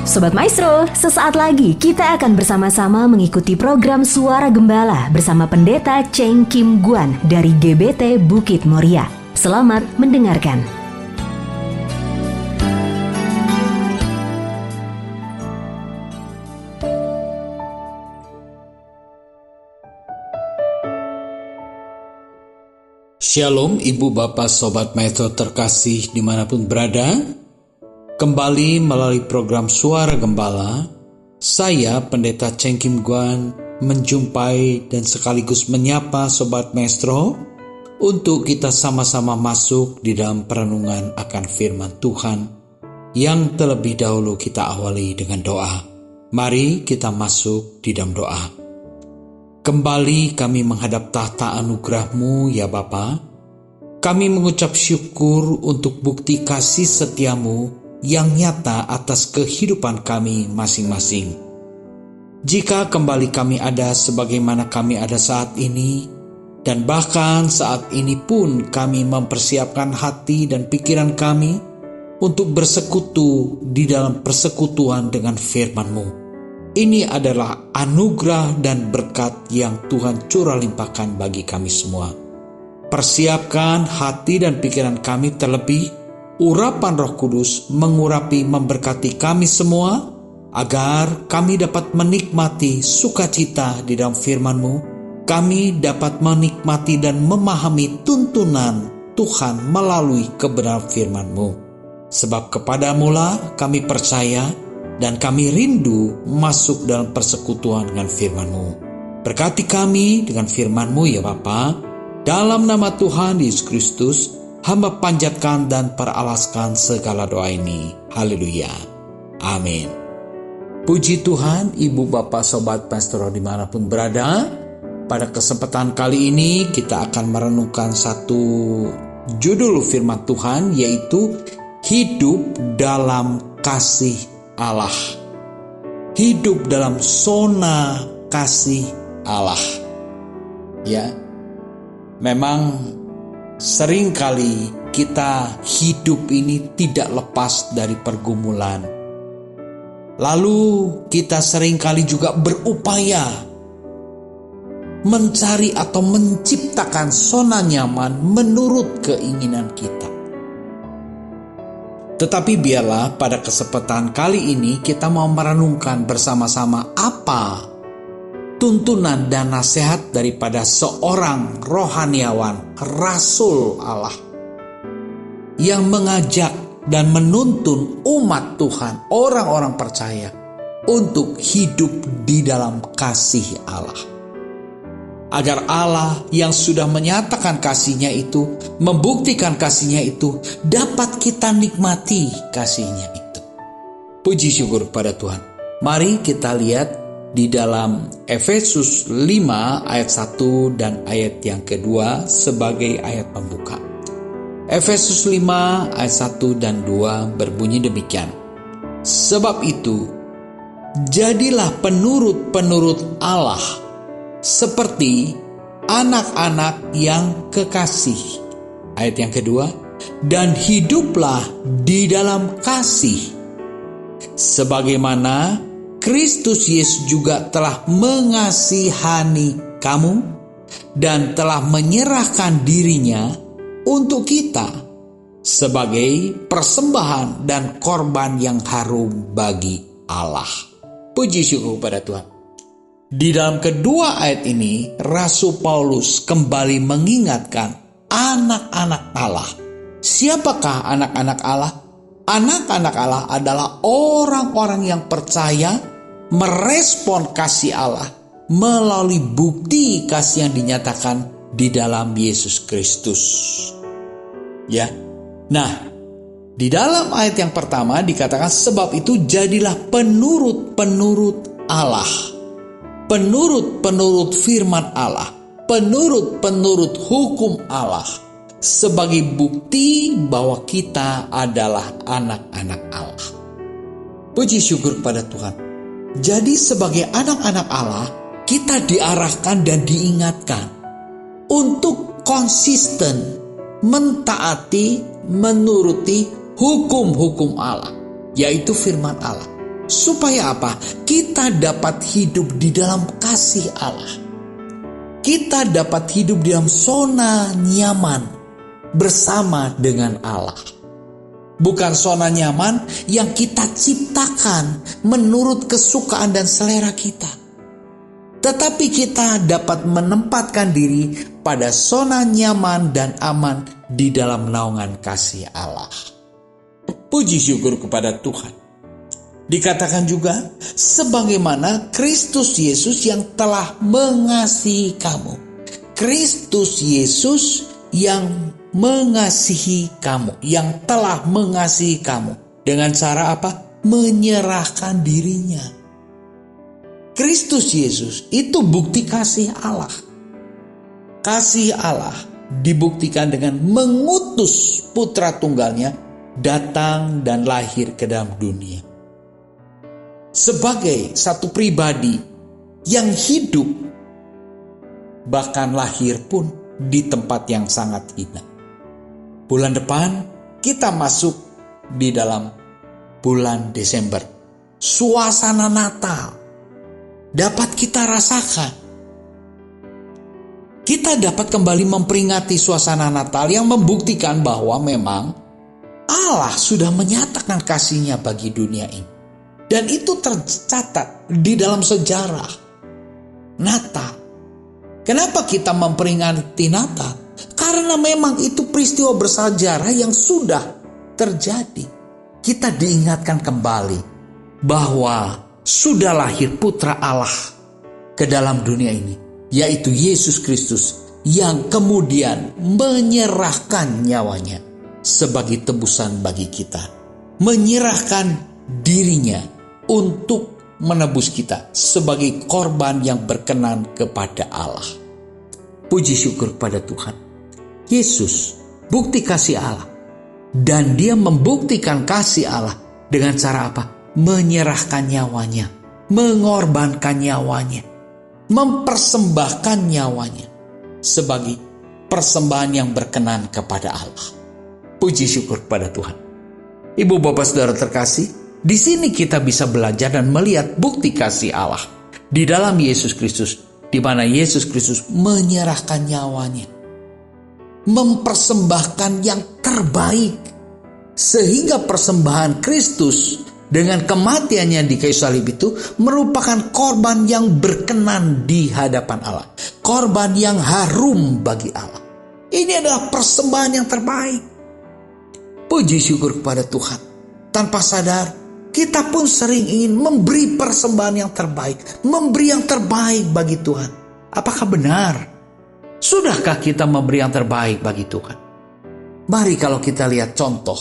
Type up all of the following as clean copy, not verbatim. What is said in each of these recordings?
Sobat Maestro, sesaat lagi kita akan bersama-sama mengikuti program Suara Gembala bersama Pendeta Cheng Kim Guan dari GBT Bukit Moria. Selamat mendengarkan. Shalom Ibu Bapak Sobat Maestro terkasih dimanapun berada. Kembali melalui program Suara Gembala, saya Pendeta Cheng Kim Guan menjumpai dan sekaligus menyapa Sobat Maestro untuk kita sama-sama masuk di dalam perenungan akan firman Tuhan yang terlebih dahulu kita awali dengan doa. Mari kita masuk di dalam doa. Kembali kami menghadap tahta anugerah-Mu ya Bapa. Kami mengucap syukur untuk bukti kasih setia-Mu yang nyata atas kehidupan kami masing-masing. Jika kembali kami ada sebagaimana kami ada saat ini, dan bahkan saat ini pun kami mempersiapkan hati dan pikiran kami untuk bersekutu di dalam persekutuan dengan firman-Mu. Ini adalah anugerah dan berkat yang Tuhan curah limpahkan bagi kami semua. Persiapkan hati dan pikiran kami, terlebih urapan Roh Kudus mengurapi memberkati kami semua, agar kami dapat menikmati sukacita di dalam firman-Mu. Kami dapat menikmati dan memahami tuntunan Tuhan melalui kebenaran firman-Mu. Sebab kepadamu-lah kami percaya dan kami rindu masuk dalam persekutuan dengan firman-Mu. Berkati kami dengan firman-Mu ya Bapa. Dalam nama Tuhan Yesus Kristus, hamba panjatkan dan peralaskan segala doa ini. Haleluya. Amin. Puji Tuhan, Ibu Bapak Sobat Maestro dimanapun berada. Pada kesempatan kali ini kita akan merenungkan satu judul firman Tuhan, yaitu hidup dalam kasih Allah. Hidup dalam zona kasih Allah. Ya, memang seringkali kita hidup ini tidak lepas dari pergumulan. Lalu kita seringkali juga berupaya mencari atau menciptakan zona nyaman menurut keinginan kita. Tetapi biarlah pada kesempatan kali ini kita mau merenungkan bersama-sama apa tuntunan dan nasihat daripada seorang rohaniawan, Rasul Allah, yang mengajak dan menuntun umat Tuhan, orang-orang percaya, untuk hidup di dalam kasih Allah. Agar Allah yang sudah menyatakan kasih-Nya itu, membuktikan kasih-Nya itu, dapat kita nikmati kasih-Nya itu. Puji syukur pada Tuhan. Mari kita lihat di dalam Efesus 5 ayat 1 dan ayat yang kedua sebagai ayat pembuka. Efesus 5 ayat 1 dan 2 berbunyi demikian. Sebab itu, jadilah penurut-penurut Allah seperti anak-anak yang kekasih. Ayat yang kedua, dan hiduplah di dalam kasih, sebagaimana Kristus Yesus juga telah mengasihani kamu dan telah menyerahkan dirinya untuk kita sebagai persembahan dan korban yang harum bagi Allah. Puji syukur pada Tuhan. Di dalam kedua ayat ini, Rasul Paulus kembali mengingatkan anak-anak Allah. Siapakah anak-anak Allah? Anak-anak Allah adalah orang-orang yang percaya merespon kasih Allah melalui bukti kasih yang dinyatakan di dalam Yesus Kristus. Ya. Nah, di dalam ayat yang pertama dikatakan sebab itu jadilah penurut-penurut Allah. Penurut-penurut firman Allah, penurut-penurut hukum Allah, sebagai bukti bahwa kita adalah anak-anak Allah. Puji syukur kepada Tuhan. Jadi sebagai anak-anak Allah, kita diarahkan dan diingatkan untuk konsisten mentaati, menuruti hukum-hukum Allah, yaitu firman Allah. Supaya apa? Kita dapat hidup di dalam kasih Allah. Kita dapat hidup di dalam zona nyaman bersama dengan Allah. Bukan zona nyaman yang kita ciptakan menurut kesukaan dan selera kita. Tetapi kita dapat menempatkan diri pada zona nyaman dan aman di dalam naungan kasih Allah. Puji syukur kepada Tuhan. Dikatakan juga, sebagaimana Kristus Yesus yang telah mengasihi kamu. Kristus Yesus yang mengasihi kamu, yang telah mengasihi kamu. Dengan cara apa? Menyerahkan dirinya. Kristus Yesus itu bukti kasih Allah. Kasih Allah dibuktikan dengan mengutus putra tunggalnya datang dan lahir ke dalam dunia. Sebagai satu pribadi yang hidup, bahkan lahir pun di tempat yang sangat hina. Bulan depan kita masuk di dalam bulan Desember. Suasana Natal dapat kita rasakan. Kita dapat kembali memperingati suasana Natal yang membuktikan bahwa memang Allah sudah menyatakan kasih-Nya bagi dunia ini. Dan itu tercatat di dalam sejarah Natal. Kenapa kita memperingati Natal? Karena memang itu peristiwa bersejarah yang sudah terjadi. Kita diingatkan kembali bahwa sudah lahir putra Allah ke dalam dunia ini, yaitu Yesus Kristus yang kemudian menyerahkan nyawanya sebagai tebusan bagi kita. Menyerahkan dirinya untuk menebus kita sebagai korban yang berkenan kepada Allah. Puji syukur kepada Tuhan. Yesus bukti kasih Allah. Dan dia membuktikan kasih Allah dengan cara apa? Menyerahkan nyawanya, mengorbankan nyawanya, mempersembahkan nyawanya sebagai persembahan yang berkenan kepada Allah. Puji syukur kepada Tuhan. Ibu bapak saudara terkasih, di sini kita bisa belajar dan melihat bukti kasih Allah di dalam Yesus Kristus, di mana Yesus Kristus menyerahkan nyawanya, mempersembahkan yang terbaik, sehingga persembahan Kristus dengan kematiannya di kayu salib itu merupakan korban yang berkenan di hadapan Allah, korban yang harum bagi Allah. Ini adalah persembahan yang terbaik. Puji syukur kepada Tuhan. Tanpa sadar, kita pun sering ingin memberi persembahan yang terbaik, memberi yang terbaik bagi Tuhan. Apakah benar? Sudahkah kita memberi yang terbaik bagi Tuhan? Mari kalau kita lihat contoh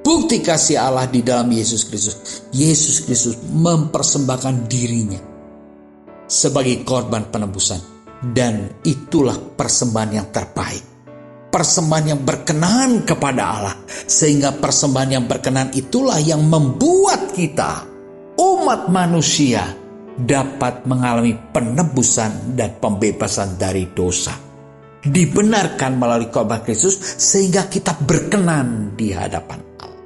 bukti kasih Allah di dalam Yesus Kristus. Yesus Kristus mempersembahkan dirinya sebagai korban penebusan. Dan itulah persembahan yang terbaik. Persembahan yang berkenan kepada Allah. Sehingga persembahan yang berkenan itulah yang membuat kita, umat manusia, dapat mengalami penebusan dan pembebasan dari dosa. Dibenarkan melalui korban Kristus sehingga kita berkenan di hadapan Allah.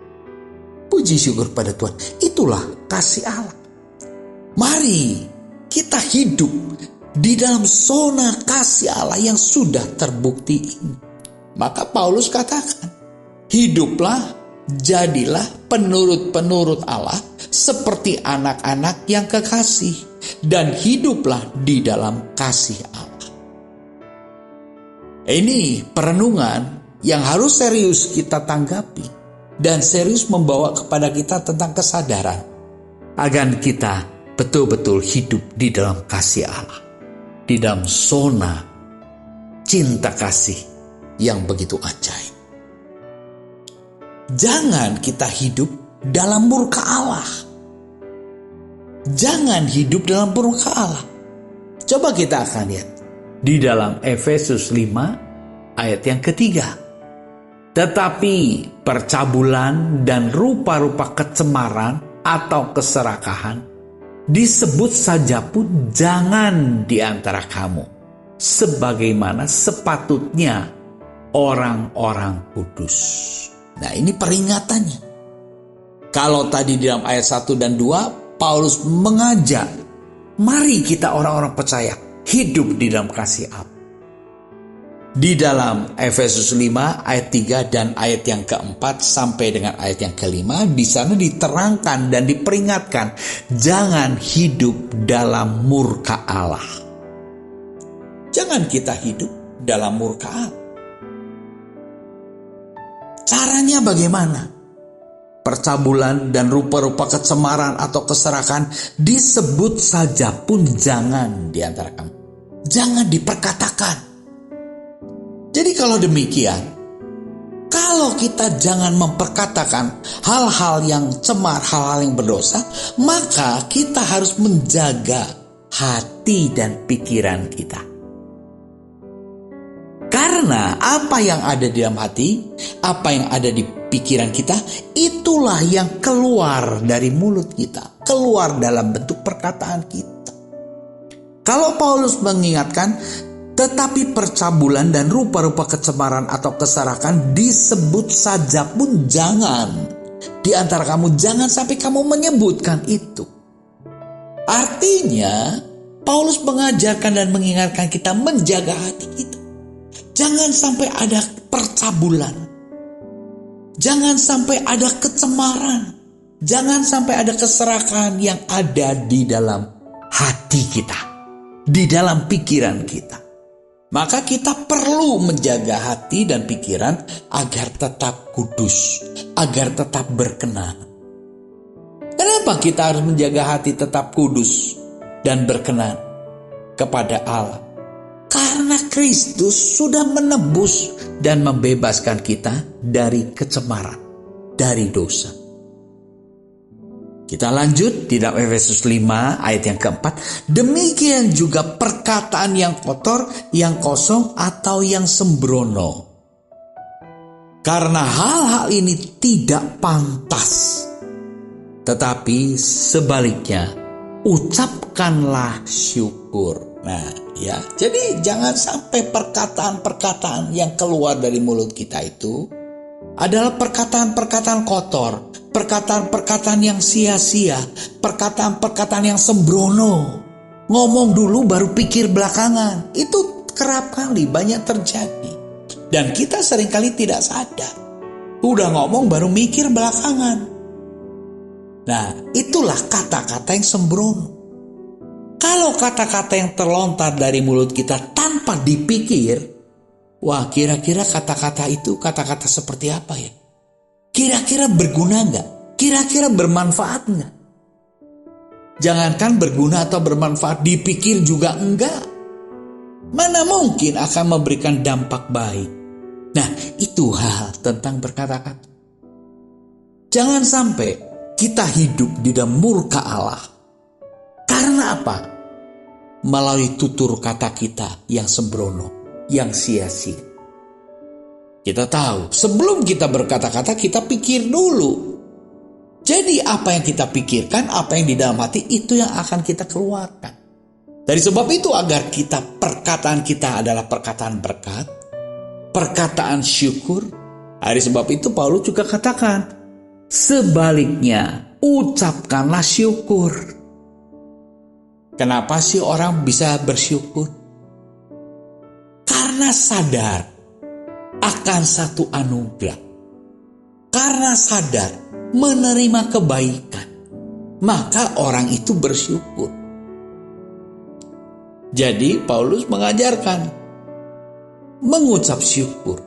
Puji syukur pada Tuhan. Itulah kasih Allah. Mari kita hidup di dalam zona kasih Allah yang sudah terbukti ini. Maka Paulus katakan, hiduplah, jadilah penurut-penurut Allah seperti anak-anak yang kekasih, dan hiduplah di dalam kasih Allah. Ini perenungan yang harus serius kita tanggapi dan serius membawa kepada kita tentang kesadaran agar kita betul-betul hidup di dalam kasih Allah, di dalam zona cinta kasih yang begitu ajaib. Jangan kita hidup dalam murka Allah. Jangan hidup dalam murka Allah. Coba kita akan lihat di dalam Efesus 5 ayat yang ketiga. Tetapi percabulan dan rupa-rupa kecemaran atau keserakahan disebut saja pun jangan di antara kamu, sebagaimana sepatutnya orang-orang kudus. Nah, ini peringatannya. Kalau tadi di dalam ayat 1 dan 2, Paulus mengajak, mari kita orang-orang percaya hidup di dalam kasih Allah. Di dalam Efesus 5 ayat 3 dan ayat yang keempat sampai dengan ayat yang kelima, di sana diterangkan dan diperingatkan, jangan hidup dalam murka Allah. Jangan kita hidup dalam murka Allah. Caranya bagaimana? Percabulan dan rupa-rupa kecemaran atau keserakan disebut saja pun jangan di antara kamu. Jangan diperkatakan. Jadi kalau demikian, kalau kita jangan memperkatakan hal-hal yang cemar, hal-hal yang berdosa, maka kita harus menjaga hati dan pikiran kita. Karena apa yang ada di dalam hati, apa yang ada di pikiran kita, itulah yang keluar dari mulut kita, keluar dalam bentuk perkataan kita. Kalau Paulus mengingatkan, tetapi percabulan dan rupa-rupa kecemaran atau keserakan disebut saja pun jangan. Di antara kamu, jangan sampai kamu menyebutkan itu. Artinya, Paulus mengajarkan dan mengingatkan kita menjaga hati kita. Jangan sampai ada percabulan. Jangan sampai ada kecemaran. Jangan sampai ada keserakan yang ada di dalam hati kita, di dalam pikiran kita. Maka kita perlu menjaga hati dan pikiran agar tetap kudus, agar tetap berkenan. Kenapa kita harus menjaga hati tetap kudus dan berkenan kepada Allah? Karena Kristus sudah menebus dan membebaskan kita dari kecemaran, dari dosa. Kita lanjut di dalam Efesus 5 ayat yang keempat. Demikian juga perkataan yang kotor, yang kosong atau yang sembrono. Karena hal-hal ini tidak pantas. Tetapi sebaliknya, ucapkanlah syukur. Nah, ya, jadi jangan sampai perkataan-perkataan yang keluar dari mulut kita itu adalah perkataan-perkataan kotor, perkataan-perkataan yang sia-sia, perkataan-perkataan yang sembrono. Ngomong dulu baru pikir belakangan. Itu kerap kali banyak terjadi. Dan kita seringkali tidak sadar. Udah ngomong baru mikir belakangan. Nah, itulah kata-kata yang sembrono. Kalau kata-kata yang terlontar dari mulut kita tanpa dipikir, wah, kira-kira kata-kata itu kata-kata seperti apa ya? Kira-kira berguna nggak? Kira-kira bermanfaat nggak? Jangankan berguna atau bermanfaat, dipikir juga enggak. Mana mungkin akan memberikan dampak baik? Nah, itu hal tentang berkata-kata. Jangan sampai kita hidup di dalam murka Allah. Karena apa? Melalui tutur kata kita yang sembrono, yang sia-sia. Kita tahu, sebelum kita berkata-kata, kita pikir dulu. Jadi apa yang kita pikirkan, apa yang di dalam hati, itu yang akan kita keluarkan. Dari sebab itu, agar perkataan kita adalah perkataan berkat, perkataan syukur. Dari sebab itu Paulus juga katakan, sebaliknya, ucapkanlah syukur. Kenapa sih orang bisa bersyukur? Karena sadar akan satu anugerah. Karena sadar menerima kebaikan. Maka orang itu bersyukur. Jadi Paulus mengajarkan mengucap syukur.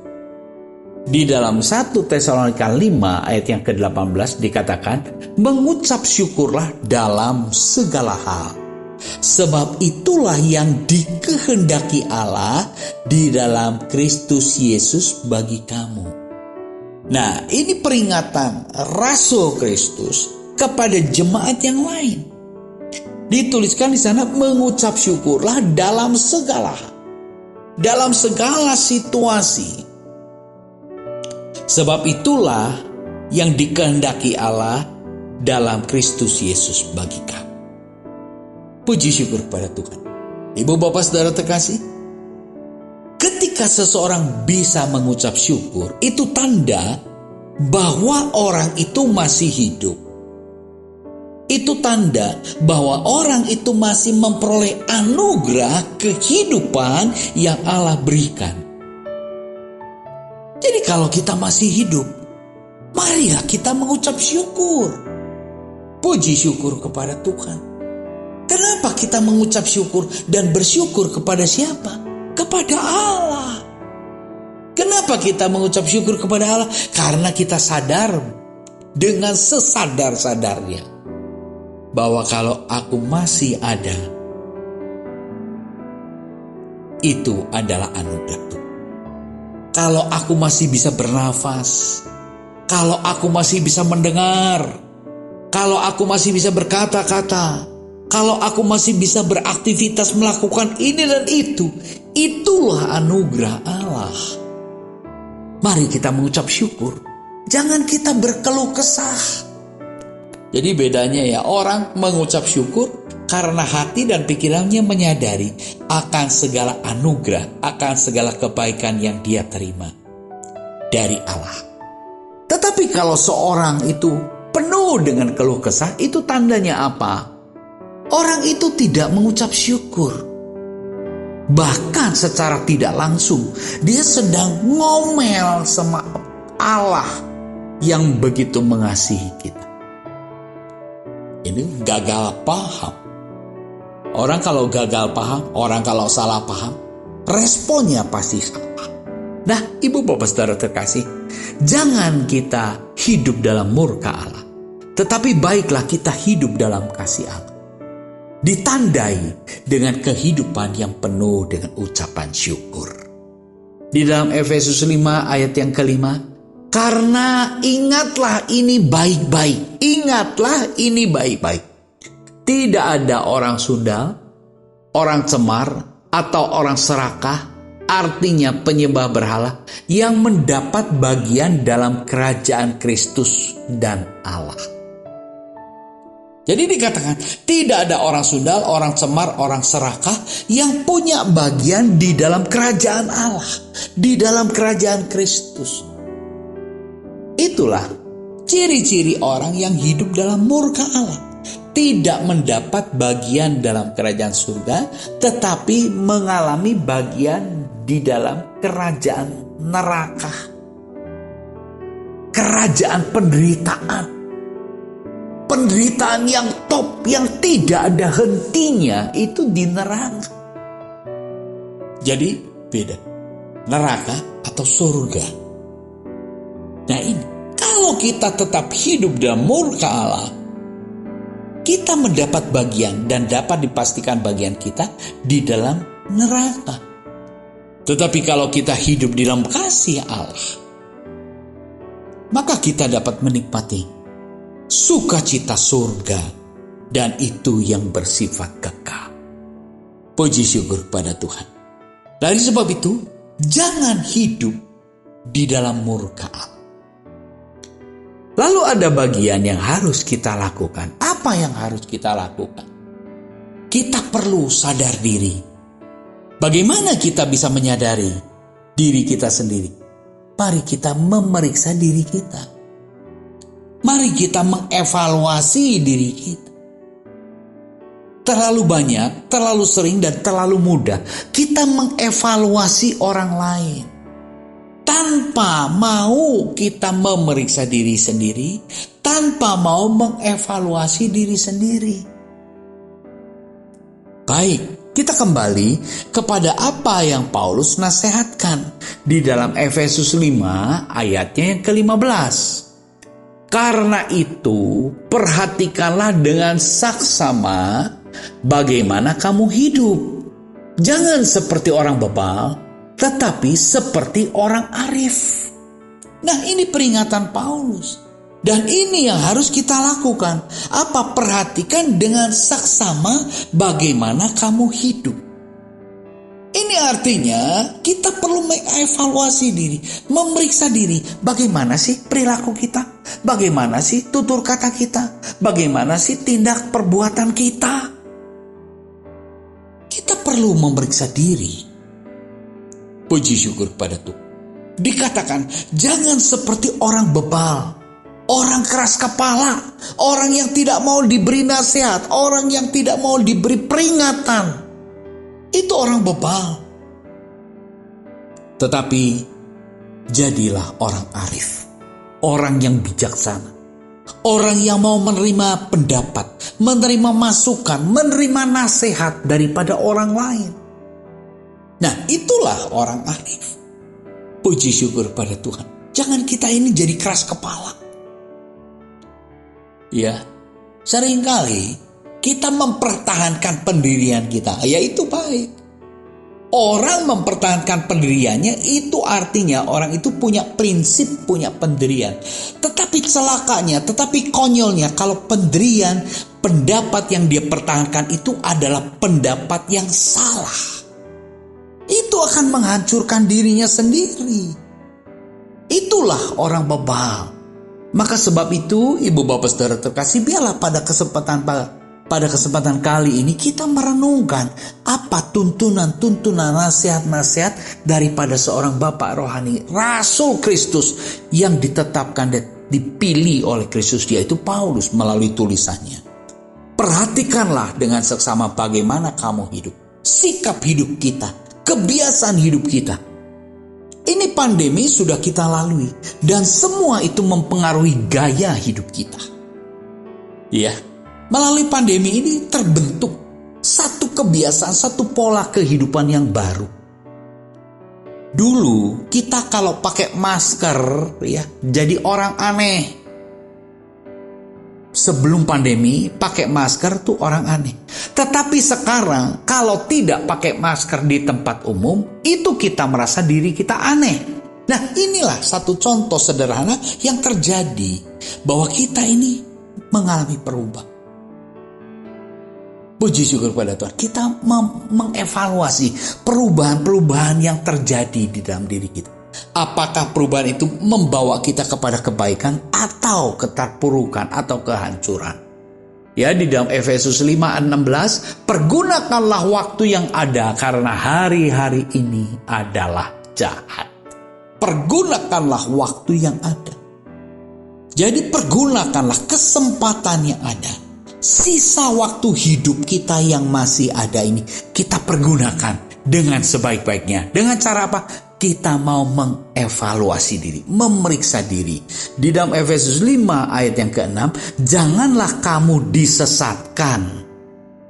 Di dalam 1 Tesalonika 5 ayat yang ke-18 dikatakan, mengucap syukurlah dalam segala hal. Sebab itulah yang dikehendaki Allah di dalam Kristus Yesus bagi kamu. Nah, ini peringatan Rasul Kristus kepada jemaat yang lain. Dituliskan di sana, mengucap syukurlah dalam segala hal, dalam segala situasi. Sebab itulah yang dikehendaki Allah dalam Kristus Yesus bagi kamu. Puji syukur kepada Tuhan. Ibu bapak saudara terkasih, ketika seseorang bisa mengucap syukur, itu tanda bahwa orang itu masih hidup, itu tanda bahwa orang itu masih memperoleh anugerah kehidupan yang Allah berikan. Jadi kalau kita masih hidup, marilah kita mengucap syukur. Puji syukur kepada Tuhan. Kenapa kita mengucap syukur dan bersyukur kepada siapa? Kepada Allah. Kenapa kita mengucap syukur kepada Allah? Karena kita sadar dengan sesadar-sadarnya bahwa kalau aku masih ada, itu adalah anugerah Tuhan. Kalau aku masih bisa bernafas, kalau aku masih bisa mendengar, kalau aku masih bisa berkata-kata, kalau aku masih bisa beraktivitas melakukan ini dan itu, itulah anugerah Allah. Mari kita mengucap syukur. Jangan kita berkeluh kesah. Jadi bedanya ya, orang mengucap syukur karena hati dan pikirannya menyadari akan segala anugerah, akan segala kebaikan yang dia terima dari Allah. Tetapi kalau seorang itu penuh dengan keluh kesah, itu tandanya apa? Orang itu tidak mengucap syukur. Bahkan secara tidak langsung, dia sedang ngomel sama Allah yang begitu mengasihi kita. Ini gagal paham. Orang kalau gagal paham, orang kalau salah paham, responnya pasti salah. Nah, ibu bapak saudara terkasih, jangan kita hidup dalam murka Allah, tetapi baiklah kita hidup dalam kasih Allah, ditandai dengan kehidupan yang penuh dengan ucapan syukur. Di dalam Efesus 5 ayat yang kelima, karena ingatlah ini baik-baik. Ingatlah ini baik-baik. Tidak ada orang sundal, orang cemar, atau orang serakah, artinya penyembah berhala, yang mendapat bagian dalam kerajaan Kristus dan Allah. Jadi dikatakan, tidak ada orang sundal, orang cemar, orang serakah yang punya bagian di dalam kerajaan Allah, di dalam kerajaan Kristus. Itulah ciri-ciri orang yang hidup dalam murka Allah. Tidak mendapat bagian dalam kerajaan surga, tetapi mengalami bagian di dalam kerajaan neraka. Kerajaan penderitaan. Penderitaan yang top, yang tidak ada hentinya, itu di neraka. Jadi beda, neraka atau surga. Nah ini, kalau kita tetap hidup dalam murka Allah, kita mendapat bagian dan dapat dipastikan bagian kita di dalam neraka. Tetapi kalau kita hidup di dalam kasih Allah, maka kita dapat menikmati sukacita surga, dan itu yang bersifat kekal. Puji syukur pada Tuhan. Dari sebab itu, jangan hidup di dalam murka Allah. Lalu ada bagian yang harus kita lakukan. Apa yang harus kita lakukan? Kita perlu sadar diri. Bagaimana kita bisa menyadari diri kita sendiri? Mari kita memeriksa diri kita. Mari kita mengevaluasi diri kita. Terlalu banyak, terlalu sering, dan terlalu mudah kita mengevaluasi orang lain tanpa mau kita memeriksa diri sendiri, tanpa mau mengevaluasi diri sendiri. Baik, kita kembali kepada apa yang Paulus nasihatkan di dalam Efesus 5 ayatnya yang ke-15. Karena itu, perhatikanlah dengan saksama bagaimana kamu hidup. Jangan seperti orang bebal, tetapi seperti orang arif. Nah, ini peringatan Paulus. Dan ini yang harus kita lakukan. Apa? Perhatikan dengan saksama bagaimana kamu hidup. Ini artinya kita perlu mengevaluasi diri, memeriksa diri. Bagaimana sih perilaku kita? Bagaimana sih tutur kata kita? Bagaimana sih tindak perbuatan kita? Kita perlu memeriksa diri. Puji syukur pada Tuhan. Dikatakan, jangan seperti orang bebal, orang keras kepala, orang yang tidak mau diberi nasihat, orang yang tidak mau diberi peringatan. Itu orang bebal. Tetapi jadilah orang arif, orang yang bijaksana, orang yang mau menerima pendapat, menerima masukan, menerima nasihat daripada orang lain. Nah, itulah orang arif. Puji syukur pada Tuhan. Jangan kita ini jadi keras kepala. Ya, seringkali kita mempertahankan pendirian kita. Ya, itu baik. Orang mempertahankan pendiriannya itu artinya orang itu punya prinsip, punya pendirian. Tetapi celakanya, tetapi konyolnya kalau pendirian, pendapat yang dia pertahankan itu adalah pendapat yang salah. Itu akan menghancurkan dirinya sendiri. Itulah orang bebal. Maka sebab itu, ibu bapak saudara terkasih, biarlah pada kesempatan kali ini kita merenungkan apa tuntunan nasihat-nasihat daripada seorang bapak rohani, Rasul Kristus yang ditetapkan dan dipilih oleh Kristus, yaitu Paulus melalui tulisannya. Perhatikanlah dengan seksama bagaimana kamu hidup, sikap hidup kita, kebiasaan hidup kita. Ini pandemi sudah kita lalui dan semua itu mempengaruhi gaya hidup kita. Ya, melalui pandemi ini terbentuk satu kebiasaan, satu pola kehidupan yang baru. Dulu kita kalau pakai masker ya jadi orang aneh. Sebelum pandemi pakai masker tuh orang aneh. Tetapi sekarang kalau tidak pakai masker di tempat umum, itu kita merasa diri kita aneh. Nah, inilah satu contoh sederhana yang terjadi bahwa kita ini mengalami perubahan. Puji syukur pada Tuhan, kita mengevaluasi perubahan-perubahan yang terjadi di dalam diri kita. Apakah perubahan itu membawa kita kepada kebaikan atau keterpurukan atau kehancuran? Ya, di dalam Efesus 5:16, pergunakanlah waktu yang ada karena hari-hari ini adalah jahat. Pergunakanlah waktu yang ada. Jadi pergunakanlah kesempatan yang ada. Sisa waktu hidup kita yang masih ada ini kita pergunakan dengan sebaik-baiknya. Dengan cara apa? Kita mau mengevaluasi diri, memeriksa diri. Di dalam Efesus 5 ayat yang ke-6, janganlah kamu disesatkan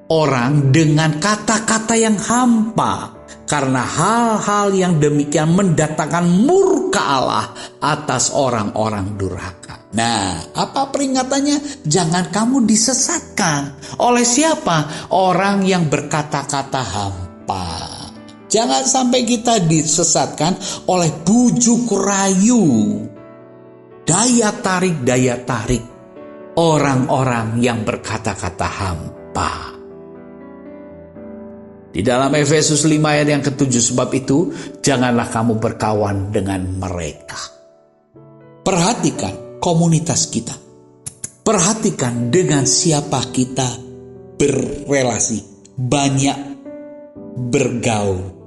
orang dengan kata-kata yang hampa, karena hal-hal yang demikian mendatangkan murka Allah atas orang-orang durhaka. Nah, apa peringatannya? Jangan kamu disesatkan. Oleh siapa? Orang yang berkata-kata hampa. Jangan sampai kita disesatkan oleh bujuk rayu, daya tarik orang-orang yang berkata-kata hampa. Di dalam Efesus 5 ayat yang ke-7, sebab itu janganlah kamu berkawan dengan mereka. Perhatikan komunitas kita. Perhatikan dengan siapa kita berrelasi, banyak bergaul.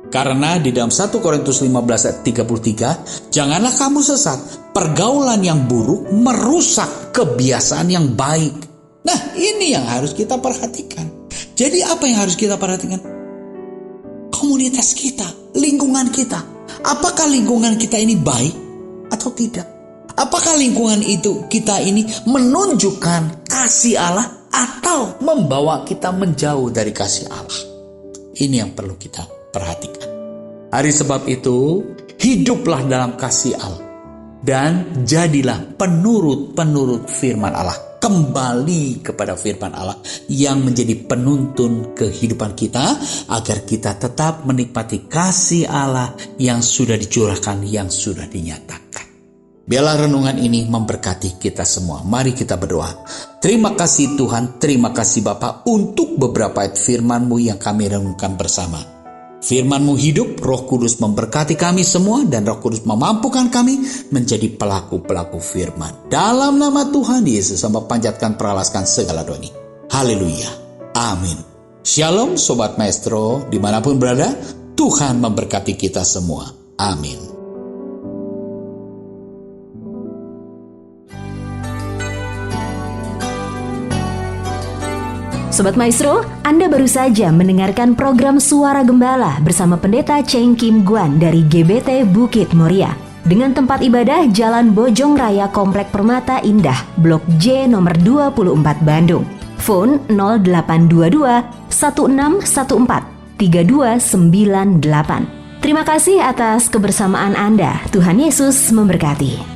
Karena di dalam 1 Korintus 15 ayat 33, janganlah kamu sesat, pergaulan yang buruk merusak kebiasaan yang baik. Nah, ini yang harus kita perhatikan. Jadi apa yang harus kita perhatikan? Komunitas kita, lingkungan kita. Apakah lingkungan kita ini baik atau tidak? Apakah lingkungan itu kita ini menunjukkan kasih Allah atau membawa kita menjauh dari kasih Allah? Ini yang perlu kita perhatikan. Hari sebab itu, hiduplah dalam kasih Allah dan jadilah penurut-penurut firman Allah. Kembali kepada firman Allah yang menjadi penuntun kehidupan kita agar kita tetap menikmati kasih Allah yang sudah dicurahkan, yang sudah dinyatakan. Biarlah renungan ini memberkati kita semua. Mari kita berdoa. Terima kasih Tuhan, terima kasih Bapa untuk beberapa ayat firman-Mu yang kami renungkan bersama. Firman-Mu hidup, Roh Kudus memberkati kami semua dan Roh Kudus memampukan kami menjadi pelaku-pelaku firman. Dalam nama Tuhan Yesus, hamba panjatkan peralaskan segala doa ini. Haleluya. Amin. Shalom Sobat Maestro, dimanapun berada, Tuhan memberkati kita semua. Amin. Sobat Maestro, Anda baru saja mendengarkan program Suara Gembala bersama Pendeta Cheng Kim Guan dari GBT Bukit Moria. Dengan tempat ibadah Jalan Bojong Raya Komplek Permata Indah, Blok J nomor 24 Bandung. Phone 0822 1614 3298. Terima kasih atas kebersamaan Anda. Tuhan Yesus memberkati.